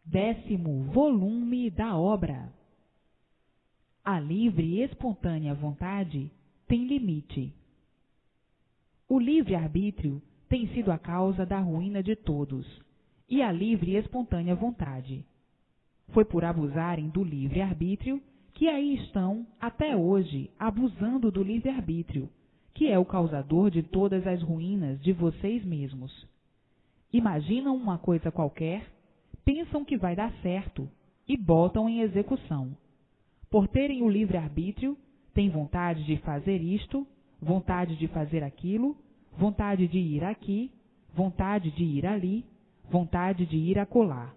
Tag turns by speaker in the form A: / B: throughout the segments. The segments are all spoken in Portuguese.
A: 10º volume da obra. A livre e espontânea vontade tem limite. O livre-arbítrio tem sido a causa da ruína de todos, e a livre e espontânea vontade. Foi por abusarem do livre-arbítrio que aí estão, até hoje, abusando do livre-arbítrio, que é o causador de todas as ruínas de vocês mesmos. Imaginam uma coisa qualquer, pensam que vai dar certo e botam em execução. Por terem o livre-arbítrio, têm vontade de fazer isto, vontade de fazer aquilo, vontade de ir aqui, vontade de ir ali, vontade de ir acolá.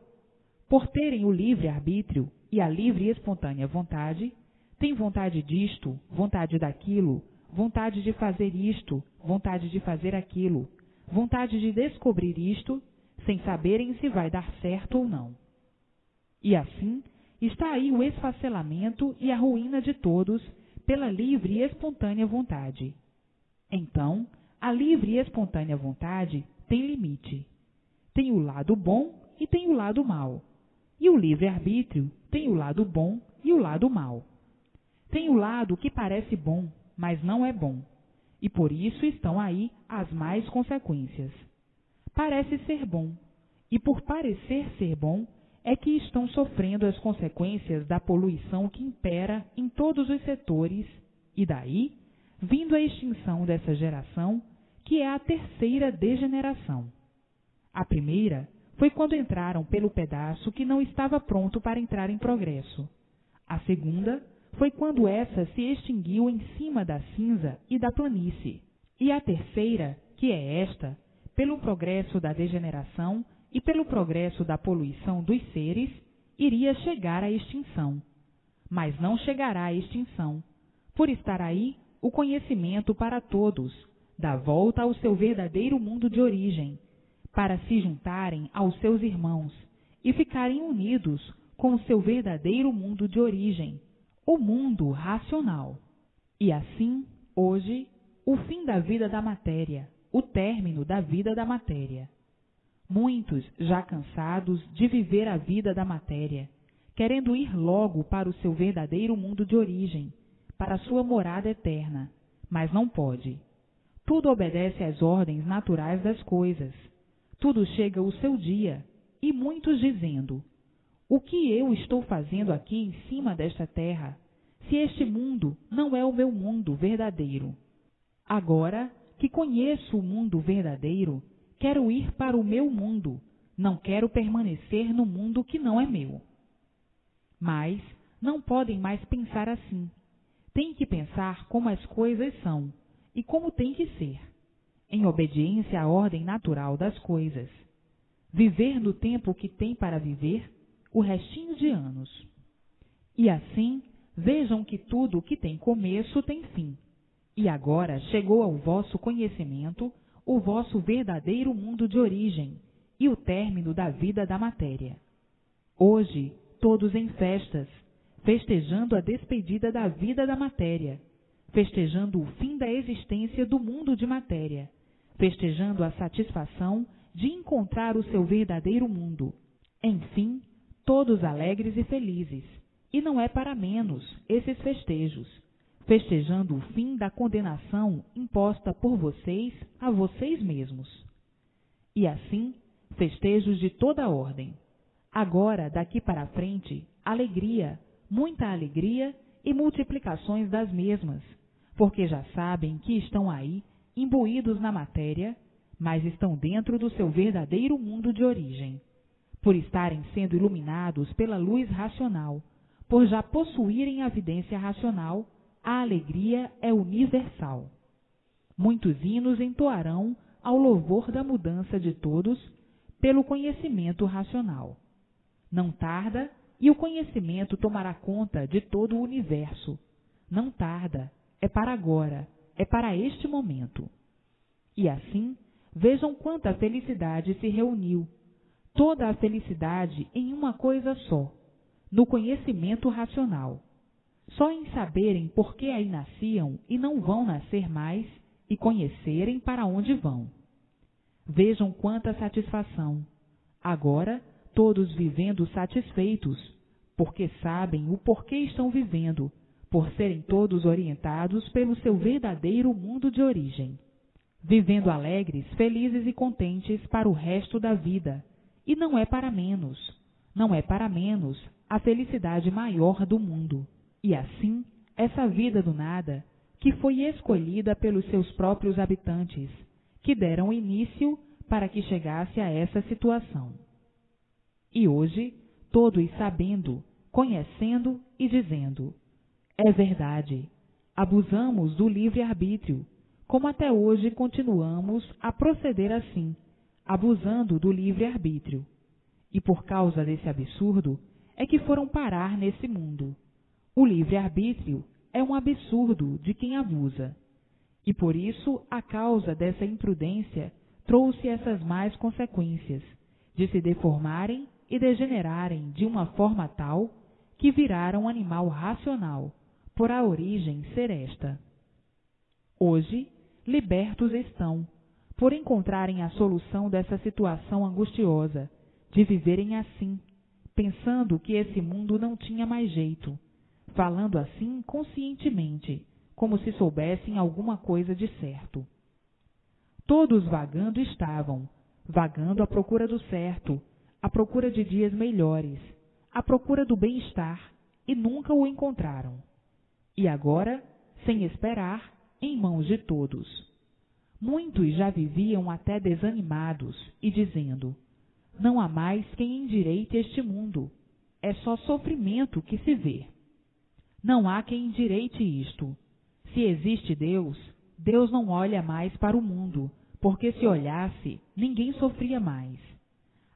A: Por terem o livre-arbítrio e a livre e espontânea vontade, têm vontade disto, vontade daquilo, vontade de fazer isto, vontade de fazer aquilo, vontade de descobrir isto, sem saberem se vai dar certo ou não. E assim está aí o esfacelamento e a ruína de todos pela livre e espontânea vontade. Então, a livre e espontânea vontade tem limite. Tem o lado bom e tem o lado mau. E o livre-arbítrio tem o lado bom e o lado mau. Tem o lado que parece bom, mas não é bom. E por isso estão aí as más consequências. Parece ser bom, e por parecer ser bom, é que estão sofrendo as consequências da poluição que impera em todos os setores, e daí, vindo a extinção dessa geração, que é a terceira degeneração. A primeira foi quando entraram pelo pedaço que não estava pronto para entrar em progresso. A segunda foi quando essa se extinguiu em cima da cinza e da planície. E a terceira, que é esta, pelo progresso da degeneração e pelo progresso da poluição dos seres, iria chegar à extinção. Mas não chegará à extinção, por estar aí o conhecimento para todos, da volta ao seu verdadeiro mundo de origem, para se juntarem aos seus irmãos e ficarem unidos com o seu verdadeiro mundo de origem, o mundo racional. E assim, hoje, o fim da vida da matéria, o término da vida da matéria. Muitos, já cansados de viver a vida da matéria, querendo ir logo para o seu verdadeiro mundo de origem, para a sua morada eterna, mas não pode. Tudo obedece às ordens naturais das coisas. Tudo chega o seu dia, e muitos dizendo: o que eu estou fazendo aqui em cima desta terra, se este mundo não é o meu mundo verdadeiro? Agora que conheço o mundo verdadeiro, quero ir para o meu mundo, não quero permanecer no mundo que não é meu. Mas não podem mais pensar assim. Têm que pensar como as coisas são e como tem que ser, em obediência à ordem natural das coisas. Viver no tempo que tem para viver, o restinho de anos. E assim, vejam que tudo que tem começo tem fim. E agora chegou ao vosso conhecimento o vosso verdadeiro mundo de origem e o término da vida da matéria. Hoje, todos em festas, festejando a despedida da vida da matéria, festejando o fim da existência do mundo de matéria, festejando a satisfação de encontrar o seu verdadeiro mundo. Enfim, todos alegres e felizes, e não é para menos esses festejos, festejando o fim da condenação imposta por vocês a vocês mesmos. E assim, festejos de toda ordem. Agora, daqui para frente, alegria, muita alegria e multiplicações das mesmas, porque já sabem que estão aí, imbuídos na matéria, mas estão dentro do seu verdadeiro mundo de origem. Por estarem sendo iluminados pela luz racional, por já possuírem a vidência racional, a alegria é universal. Muitos hinos entoarão ao louvor da mudança de todos pelo conhecimento racional. Não tarda, e o conhecimento tomará conta de todo o universo. Não tarda, é para agora, é para este momento. E assim, vejam quanta felicidade se reuniu, toda a felicidade em uma coisa só, no conhecimento racional. Só em saberem por que aí nasciam e não vão nascer mais, e conhecerem para onde vão. Vejam quanta satisfação. Agora, todos vivendo satisfeitos, porque sabem o porquê estão vivendo, por serem todos orientados pelo seu verdadeiro mundo de origem, vivendo alegres, felizes e contentes para o resto da vida, e não é para menos a felicidade maior do mundo. E assim, essa vida do nada, que foi escolhida pelos seus próprios habitantes, que deram início para que chegasse a essa situação. E hoje, todos sabendo, conhecendo e dizendo: é verdade, abusamos do livre-arbítrio, como até hoje continuamos a proceder assim, abusando do livre-arbítrio. E por causa desse absurdo é que foram parar nesse mundo. O livre-arbítrio é um absurdo de quem abusa. E por isso a causa dessa imprudência trouxe essas más consequências, de se deformarem e degenerarem de uma forma tal que viraram animal racional, por a origem ser esta. Hoje, libertos estão, por encontrarem a solução dessa situação angustiosa, de viverem assim, pensando que esse mundo não tinha mais jeito, falando assim conscientemente, como se soubessem alguma coisa de certo. Todos vagando estavam, vagando à procura do certo, à procura de dias melhores, à procura do bem-estar, e nunca o encontraram. E agora, sem esperar, em mãos de todos. Muitos já viviam até desanimados e dizendo: não há mais quem endireite este mundo, é só sofrimento que se vê. Não há quem endireite isto. Se existe Deus, Deus não olha mais para o mundo, porque se olhasse, ninguém sofria mais.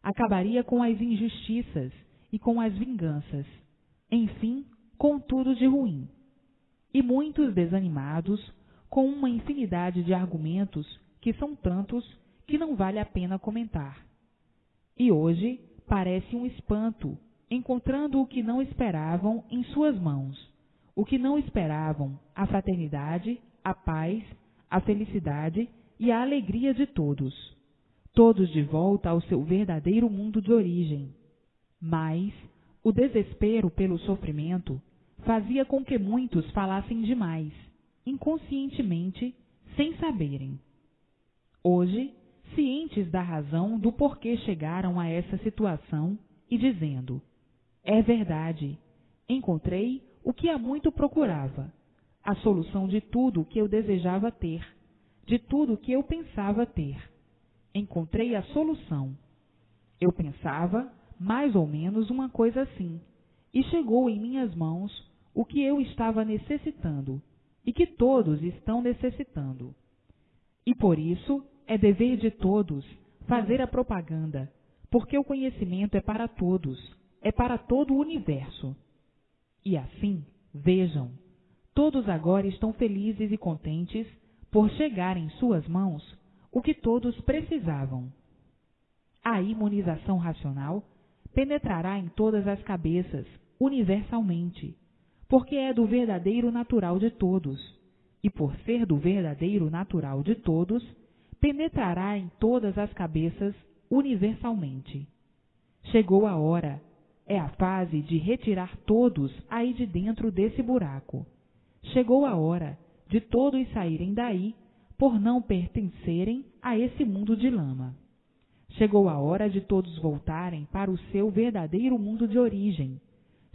A: Acabaria com as injustiças e com as vinganças, enfim, com tudo de ruim. E muitos desanimados, com uma infinidade de argumentos que são tantos que não vale a pena comentar. E hoje parece um espanto, encontrando o que não esperavam em suas mãos, o que não esperavam, a fraternidade, a paz, a felicidade e a alegria de todos, todos de volta ao seu verdadeiro mundo de origem. Mas o desespero pelo sofrimento fazia com que muitos falassem demais, inconscientemente, sem saberem. Hoje, cientes da razão do porquê chegaram a essa situação e dizendo: é verdade, encontrei o que há muito procurava, a solução de tudo o que eu desejava ter, de tudo o que eu pensava ter. Encontrei a solução. Eu pensava mais ou menos uma coisa assim, e chegou em minhas mãos o que eu estava necessitando e que todos estão necessitando. E por isso é dever de todos fazer a propaganda, porque o conhecimento é para todos, é para todo o universo. E assim, vejam, todos agora estão felizes e contentes por chegar em suas mãos o que todos precisavam. A imunização racional penetrará em todas as cabeças, universalmente, porque é do verdadeiro natural de todos, e por ser do verdadeiro natural de todos, penetrará em todas as cabeças universalmente. Chegou a hora, é a fase de retirar todos aí de dentro desse buraco. Chegou a hora de todos saírem daí por não pertencerem a esse mundo de lama. Chegou a hora de todos voltarem para o seu verdadeiro mundo de origem.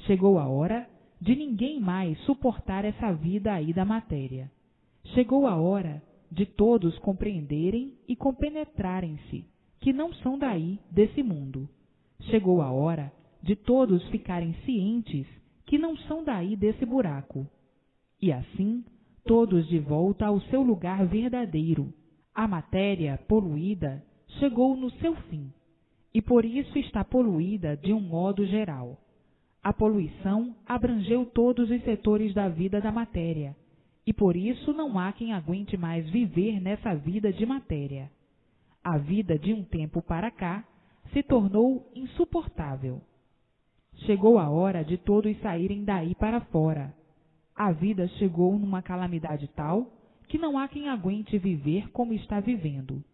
A: Chegou a hora de ninguém mais suportar essa vida aí da matéria. Chegou a hora de todos compreenderem e compenetrarem-se, que não são daí, desse mundo. Chegou a hora de todos ficarem cientes que não são daí desse buraco. E assim, todos de volta ao seu lugar verdadeiro. A matéria poluída chegou no seu fim, e por isso está poluída de um modo geral. A poluição abrangeu todos os setores da vida da matéria, e por isso não há quem aguente mais viver nessa vida de matéria. A vida de um tempo para cá se tornou insuportável. Chegou a hora de todos saírem daí para fora. A vida chegou numa calamidade tal que não há quem aguente viver como está vivendo.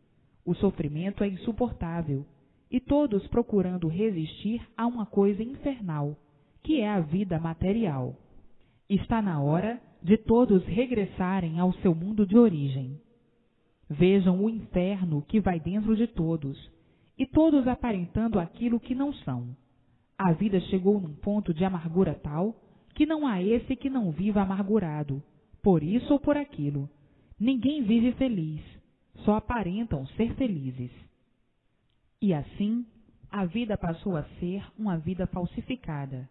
A: O sofrimento é insuportável, e todos procurando resistir a uma coisa infernal, que é a vida material. Está na hora de todos regressarem ao seu mundo de origem. Vejam o inferno que vai dentro de todos, e todos aparentando aquilo que não são. A vida chegou num ponto de amargura tal que não há esse que não viva amargurado, por isso ou por aquilo. Ninguém vive feliz, só aparentam ser felizes. E assim, a vida passou a ser uma vida falsificada.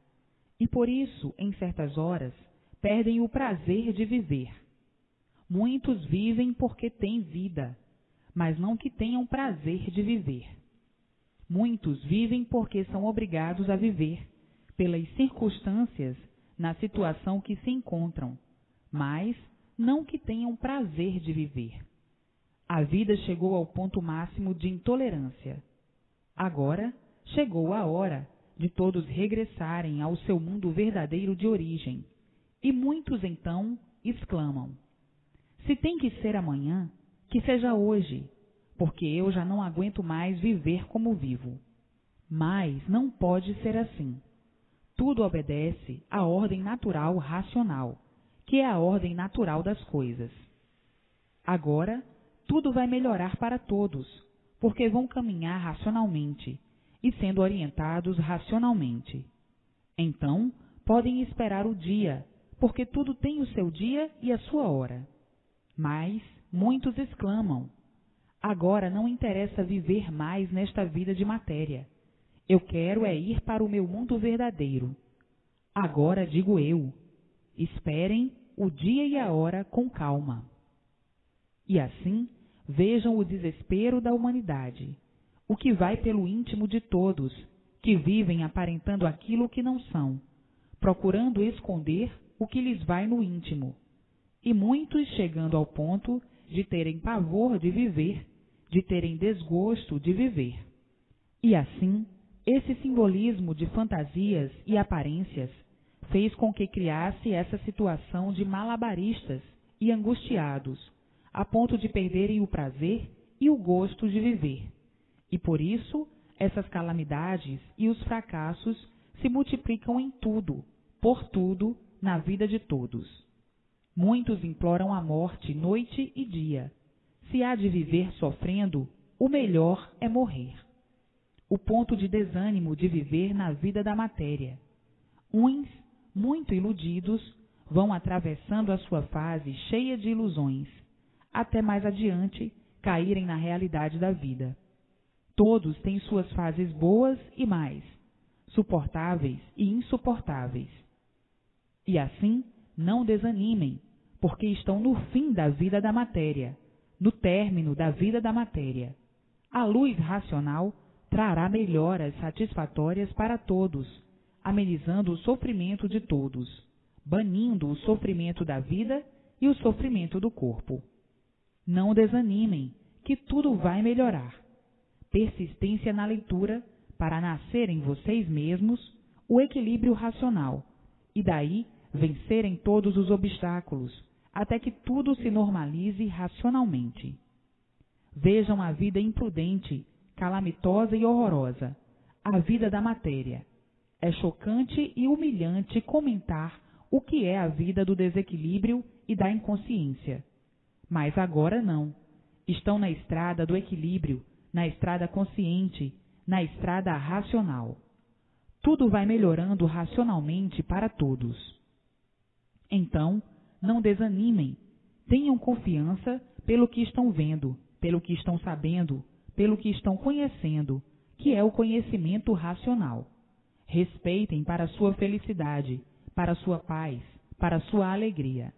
A: E por isso, em certas horas, perdem o prazer de viver. Muitos vivem porque têm vida, mas não que tenham prazer de viver. Muitos vivem porque são obrigados a viver, pelas circunstâncias na situação que se encontram, mas não que tenham prazer de viver. A vida chegou ao ponto máximo de intolerância. Agora chegou a hora de todos regressarem ao seu mundo verdadeiro de origem. E muitos então exclamam: se tem que ser amanhã, que seja hoje, porque eu já não aguento mais viver como vivo. Mas não pode ser assim. Tudo obedece à ordem natural racional, que é a ordem natural das coisas. Agora, tudo vai melhorar para todos, porque vão caminhar racionalmente e sendo orientados racionalmente. Então, podem esperar o dia, porque tudo tem o seu dia e a sua hora. Mas muitos exclamam: agora não interessa viver mais nesta vida de matéria. Eu quero é ir para o meu mundo verdadeiro. Agora digo eu: esperem o dia e a hora com calma. E assim, vejam o desespero da humanidade, o que vai pelo íntimo de todos, que vivem aparentando aquilo que não são, procurando esconder o que lhes vai no íntimo, e muitos chegando ao ponto de terem pavor de viver, de terem desgosto de viver. E assim, esse simbolismo de fantasias e aparências fez com que criasse essa situação de malabaristas e angustiados, a ponto de perderem o prazer e o gosto de viver. E por isso, essas calamidades e os fracassos se multiplicam em tudo, por tudo, na vida de todos. Muitos imploram a morte noite e dia. Se há de viver sofrendo, o melhor é morrer. O ponto de desânimo de viver na vida da matéria. Uns, muito iludidos, vão atravessando a sua fase cheia de ilusões, até mais adiante caírem na realidade da vida. Todos têm suas fases boas e mais, suportáveis e insuportáveis. E assim, não desanimem, porque estão no fim da vida da matéria, no término da vida da matéria. A luz racional trará melhoras satisfatórias para todos, amenizando o sofrimento de todos, banindo o sofrimento da vida e o sofrimento do corpo. Não desanimem, que tudo vai melhorar. Persistência na leitura para nascer em vocês mesmos o equilíbrio racional e daí vencerem todos os obstáculos até que tudo se normalize racionalmente. Vejam a vida imprudente, calamitosa e horrorosa, a vida da matéria. É chocante e humilhante comentar o que é a vida do desequilíbrio e da inconsciência. Mas agora não. Estão na estrada do equilíbrio, na estrada consciente, na estrada racional. Tudo vai melhorando racionalmente para todos. Então, não desanimem. Tenham confiança pelo que estão vendo, pelo que estão sabendo, pelo que estão conhecendo, que é o conhecimento racional. Respeitem para a sua felicidade, para a sua paz, para a sua alegria.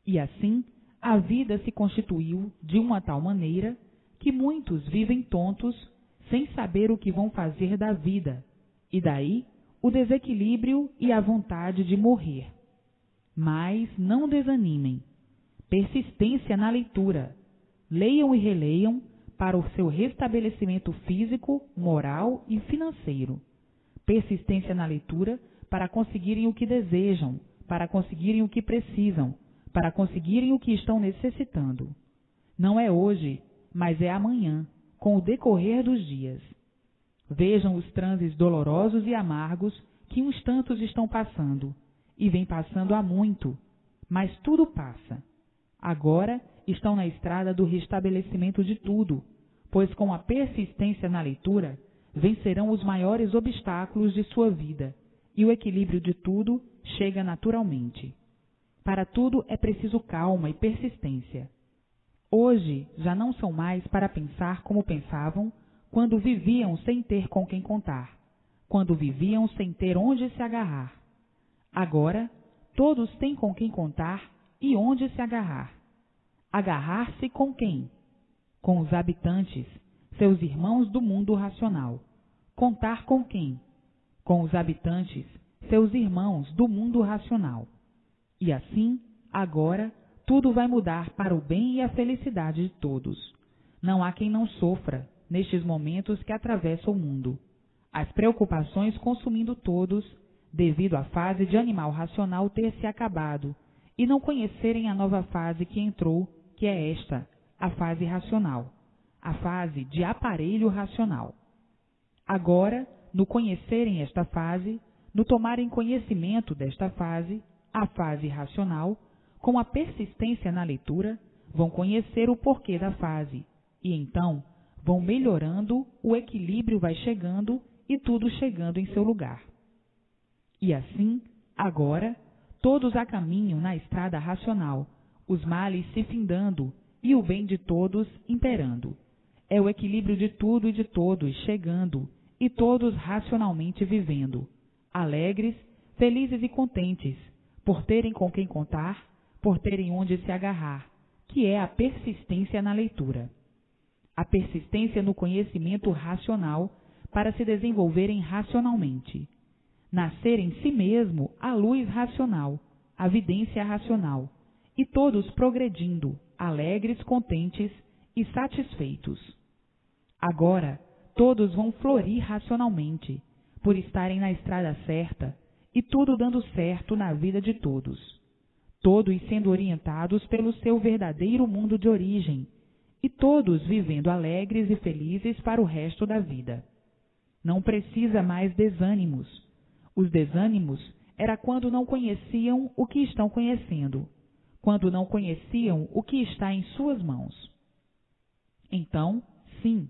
A: E assim, a vida se constituiu de uma tal maneira que muitos vivem tontos, sem saber o que vão fazer da vida, e daí o desequilíbrio e a vontade de morrer. Mas não desanimem. Persistência na leitura. Leiam e releiam para o seu restabelecimento físico, moral e financeiro. Persistência na leitura para conseguirem o que desejam, para conseguirem o que precisam, para conseguirem o que estão necessitando. Não é hoje, mas é amanhã, com o decorrer dos dias. Vejam os transes dolorosos e amargos que uns tantos estão passando, e vem passando há muito, mas tudo passa. Agora estão na estrada do restabelecimento de tudo, pois com a persistência na leitura vencerão os maiores obstáculos de sua vida, e o equilíbrio de tudo chega naturalmente. Para tudo é preciso calma e persistência. Hoje já não são mais para pensar como pensavam quando viviam sem ter com quem contar, quando viviam sem ter onde se agarrar. Agora, todos têm com quem contar e onde se agarrar. Agarrar-se com quem? Com os habitantes, seus irmãos do mundo racional. Contar com quem? Com os habitantes, seus irmãos do mundo racional. E assim, agora, tudo vai mudar para o bem e a felicidade de todos. Não há quem não sofra nestes momentos que atravessam o mundo. As preocupações consumindo todos, devido à fase de animal racional ter se acabado, e não conhecerem a nova fase que entrou, que é esta, a fase racional, a fase de aparelho racional. Agora, no conhecerem esta fase, no tomarem conhecimento desta fase, a fase racional, com a persistência na leitura, vão conhecer o porquê da fase, e então vão melhorando, o equilíbrio vai chegando e tudo chegando em seu lugar. E assim, agora, todos a caminham na estrada racional, os males se findando e o bem de todos imperando. É o equilíbrio de tudo e de todos chegando, e todos racionalmente vivendo, alegres, felizes e contentes, por terem com quem contar, por terem onde se agarrar, que é a persistência na leitura. A persistência no conhecimento racional para se desenvolverem racionalmente. Nascer em si mesmo a luz racional, a vidência racional, e todos progredindo, alegres, contentes e satisfeitos. Agora, todos vão florir racionalmente, por estarem na estrada certa, e tudo dando certo na vida de todos. Todos sendo orientados pelo seu verdadeiro mundo de origem, e todos vivendo alegres e felizes para o resto da vida. Não precisa mais desânimos. Os desânimos era quando não conheciam o que estão conhecendo, quando não conheciam o que está em suas mãos. Então, sim,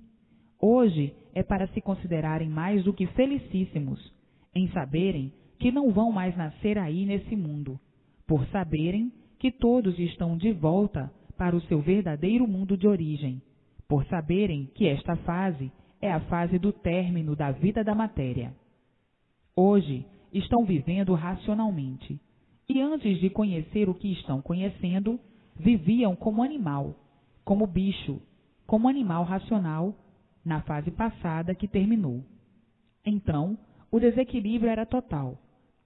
A: hoje é para se considerarem mais do que felicíssimos, em saberem que não vão mais nascer aí nesse mundo, por saberem que todos estão de volta para o seu verdadeiro mundo de origem, por saberem que esta fase é a fase do término da vida da matéria. Hoje estão vivendo racionalmente, e antes de conhecer o que estão conhecendo, viviam como animal, como bicho, como animal racional, na fase passada que terminou. Então, o desequilíbrio era total,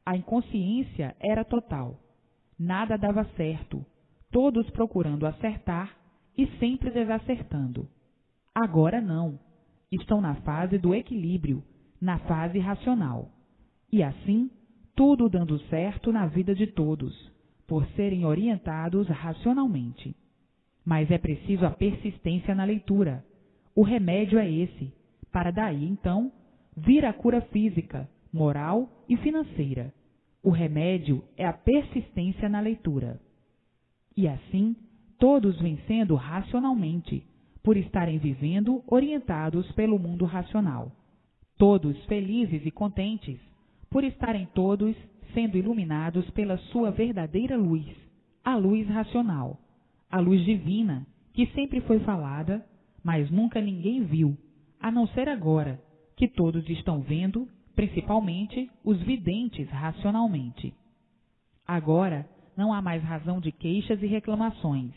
A: a inconsciência era total, nada dava certo, todos procurando acertar e sempre desacertando. Agora não, estão na fase do equilíbrio, na fase racional. E assim, tudo dando certo na vida de todos, por serem orientados racionalmente. Mas é preciso a persistência na leitura. O remédio é esse, para daí, então, vir a cura física, moral e financeira. O remédio é a persistência na leitura. E assim, todos vencendo racionalmente, por estarem vivendo orientados pelo mundo racional. Todos felizes e contentes, por estarem todos sendo iluminados pela sua verdadeira luz, a luz racional, a luz divina, que sempre foi falada, mas nunca ninguém viu, a não ser agora, que todos estão vendo, principalmente os videntes racionalmente. Agora não há mais razão de queixas e reclamações.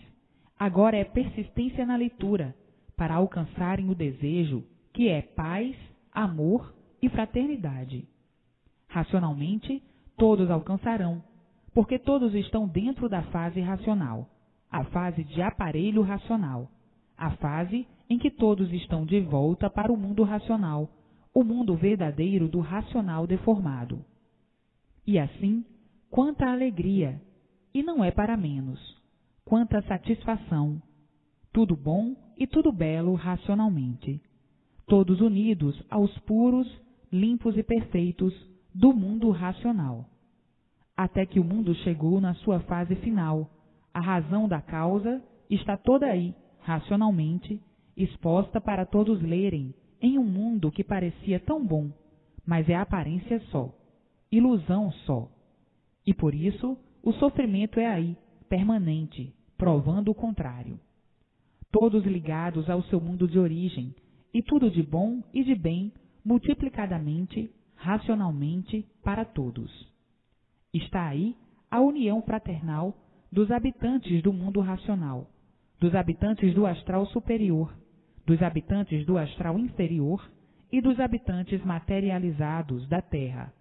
A: Agora é persistência na leitura, para alcançarem o desejo, que é paz, amor e fraternidade. Racionalmente, todos alcançarão, porque todos estão dentro da fase racional, a fase de aparelho racional, a fase em que todos estão de volta para o mundo racional, o mundo verdadeiro do racional deformado. E assim, quanta alegria, e não é para menos, quanta satisfação, tudo bom e tudo belo racionalmente. todos unidos aos puros, limpos e perfeitos do mundo racional. Até que o mundo chegou na sua fase final, a razão da causa está toda aí, racionalmente, exposta para todos lerem, em um mundo que parecia tão bom, mas é aparência só, ilusão só. E por isso o sofrimento é aí, permanente, provando o contrário. Todos ligados ao seu mundo de origem, e tudo de bom e de bem, multiplicadamente, racionalmente, para todos. Está aí a união fraternal dos habitantes do mundo racional, dos habitantes do astral superior, dos habitantes do astral inferior e dos habitantes materializados da Terra.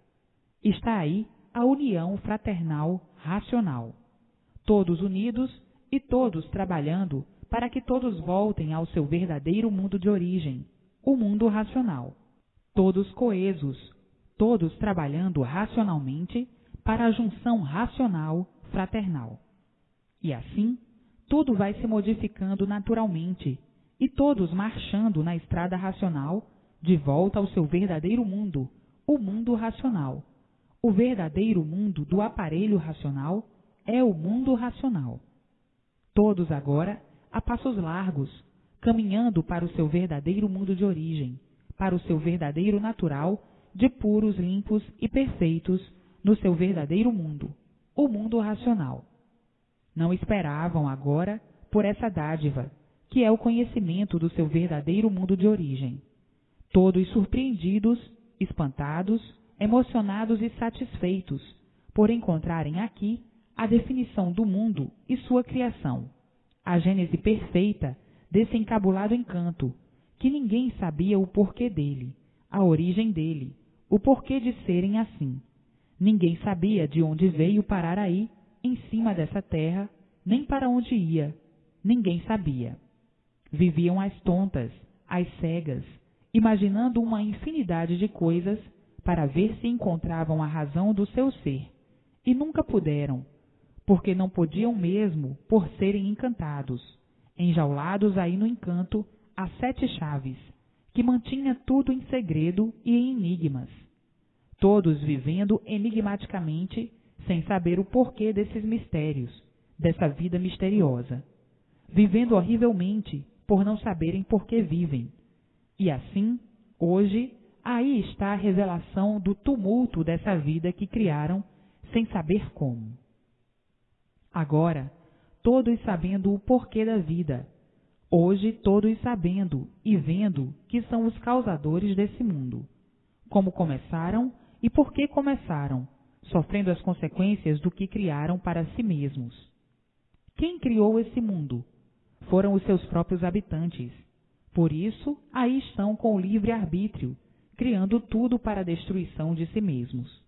A: Está aí a união fraternal racional, todos unidos e todos trabalhando para que todos voltem ao seu verdadeiro mundo de origem, o mundo racional. Todos coesos, todos trabalhando racionalmente para a junção racional fraternal. E assim, tudo vai se modificando naturalmente, e todos marchando na estrada racional, de volta ao seu verdadeiro mundo, o mundo racional. O verdadeiro mundo do aparelho racional é o mundo racional. Todos agora, a passos largos, caminhando para o seu verdadeiro mundo de origem, para o seu verdadeiro natural, de puros, limpos e perfeitos, no seu verdadeiro mundo, o mundo racional. Não esperavam agora por essa dádiva, que é o conhecimento do seu verdadeiro mundo de origem. Todos surpreendidos, espantados, emocionados e satisfeitos por encontrarem aqui a definição do mundo e sua criação, a gênese perfeita desse encabulado encanto, que ninguém sabia o porquê dele, a origem dele, o porquê de serem assim. Ninguém sabia de onde veio parar aí, em cima dessa terra, nem para onde ia. Ninguém sabia. Viviam às tontas, às cegas, imaginando uma infinidade de coisas para ver se encontravam a razão do seu ser, e nunca puderam, porque não podiam mesmo por serem encantados, enjaulados aí no encanto a 7 chaves, que mantinha tudo em segredo e em enigmas. Todos vivendo enigmaticamente, sem saber o porquê desses mistérios, dessa vida misteriosa. Vivendo horrivelmente, por não saberem por que vivem. E assim, hoje, aí está a revelação do tumulto dessa vida que criaram, sem saber como. Agora, todos sabendo o porquê da vida. Hoje, todos sabendo e vendo que são os causadores desse mundo. Como começaram e por que começaram, sofrendo as consequências do que criaram para si mesmos. Quem criou esse mundo? Foram os seus próprios habitantes. Por isso, aí estão com o livre-arbítrio, criando tudo para a destruição de si mesmos.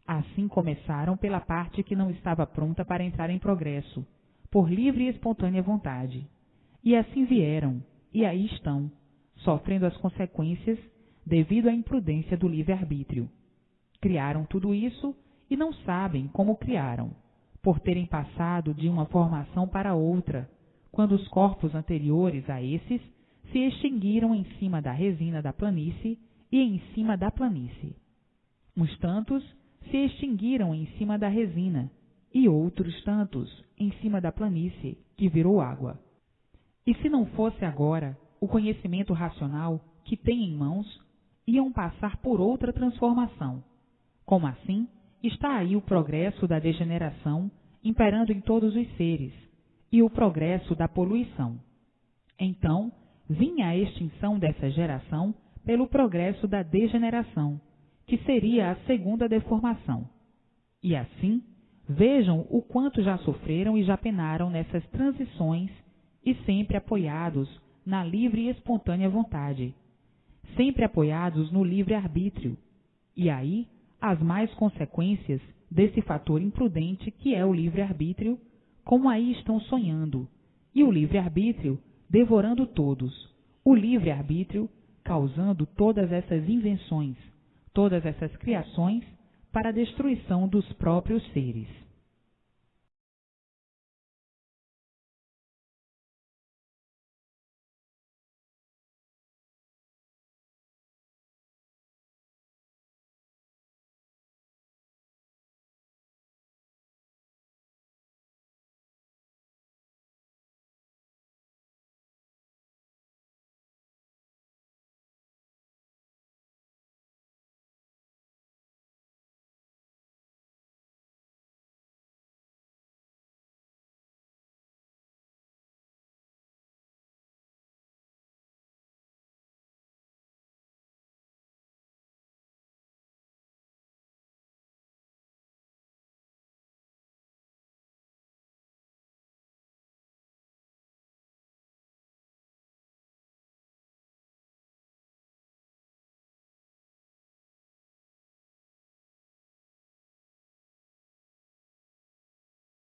A: Assim começaram pela parte que não estava pronta para entrar em progresso, por livre e espontânea vontade. E assim vieram, e aí estão, sofrendo as consequências devido à imprudência do livre-arbítrio. Criaram tudo isso e não sabem como criaram, por terem passado de uma formação para outra, quando os corpos anteriores a esses se extinguiram em cima da resina da planície e em cima da planície. Uns tantos se extinguiram em cima da resina e outros tantos em cima da planície, que virou água. E se não fosse agora o conhecimento racional que têm em mãos, iam passar por outra transformação. Como assim, está aí o progresso da degeneração imperando em todos os seres, e o progresso da poluição. Então, vinha a extinção dessa geração pelo progresso da degeneração, que seria a segunda deformação. E assim, vejam o quanto já sofreram e já penaram nessas transições, e sempre apoiados na livre e espontânea vontade, sempre apoiados no livre-arbítrio. E aí, as mais consequências desse fator imprudente que é o livre-arbítrio, como aí estão sonhando, e o livre-arbítrio devorando todos, o livre-arbítrio causando todas essas invenções, todas essas criações para a destruição dos próprios seres.